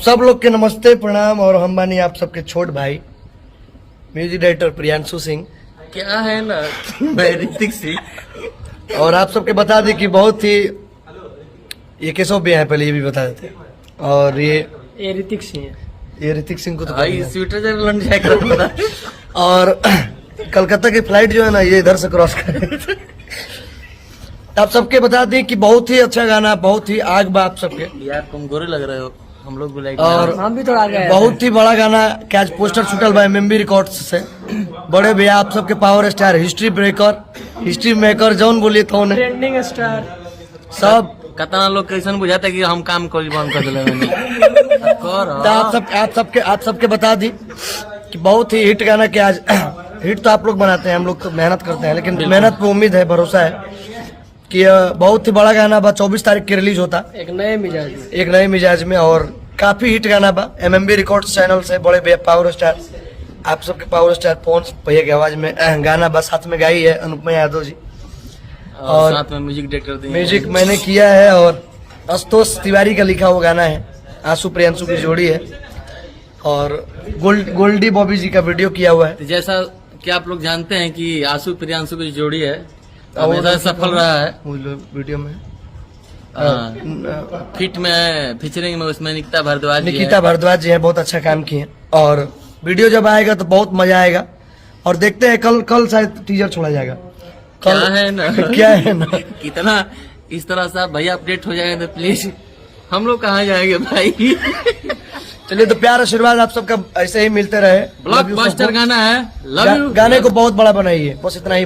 सब लोग के नमस्ते प्रणाम। और हम बानी आप सबके छोट भाई म्यूजिक डायरेक्टर प्रियांशु सिंह। क्या है ना मैं ऋतिक सिंह। और आप सबके बता दें कि बहुत ही ये केशव भी है, पहले ये भी बता देते। और ये ऋतिक सिंह है। ये ऋतिक सिंह को तो भाई पता है। स्विट्जरलैंड जाएगा। और कलकत्ता की फ्लाइट जो है ना ये इधर से क्रॉस कर आप सबके बता दें कि बहुत ही अच्छा गाना, बहुत ही आग बा आप सबके। यार तुम गोरे लग रहे हो, हम लोग भी लाइक। और हम भी थोड़ा आगे बहुत ही बड़ा गाना के आज पोस्टर छूटल बा एमएमबी रिकॉर्ड्स से। बड़े भैया आप सबके power star, history breaker, history maker जौन बोलिए तो ट्रेंडिंग स्टार सब। कतना लोग कैसन बुझाता है कि हम काम कोई बंद कर दिले मैंने। तो आप सबके बता दी कि बहुत ही हिट गाना के आज हिट तो आप लोग बनाते हैं, हम लोग तो मेहनत करते हैं, लेकिन मेहनत पे उम्मीद है, भरोसा है कि बहुत ही बड़ा गाना बा। 24 तारीख के रिलीज होता एक नए मिजाज में। एक नए मिजाज में। और काफी हिट गाना बा एमएमबी रिकॉर्ड्स चैनल से। बड़े भैया पावर स्टार, आप सबके पावर स्टार पवन भैया की आवाज में गाना बा। साथ में गाई है अनुपमा यादव जी, और साथ में म्यूजिक डायरेक्टर दिए। म्यूजिक मैंने किया है और आशुतोष तिवारी का लिखा हुआ गाना है। आंसू प्रियांशु की जोड़ी है और गोल्डी बॉबी जी का वीडियो किया हुआ है। तो जैसा कि आप लोग जानते हैं कि आंसू प्रियांशु की जोड़ी है, हमेशा सफल रहा है। वीडियो में फिट में फीचरिंग में उसमें निकिता भारद्वाज जी निकिता भारद्वाज जी हैं, बहुत अच्छा काम किए हैं। और वीडियो जब आएगा तो बहुत मजा आएगा। और देखते हैं कल शायद टीजर छोड़ा जाएगा। क्या है ना क्या है ना कितना इस तरह से आप भैया अपडेट हो जाएगा तो प्लीज हम लोग कहाँ जाएंगे भाई। चलिए, तो प्यार आशीर्वाद आप सबका ऐसे ही मिलते रहे। ब्लॉकबस्टर गाना है, लव यू। गाने को बहुत बड़ा बनाइए, बस इतना ही।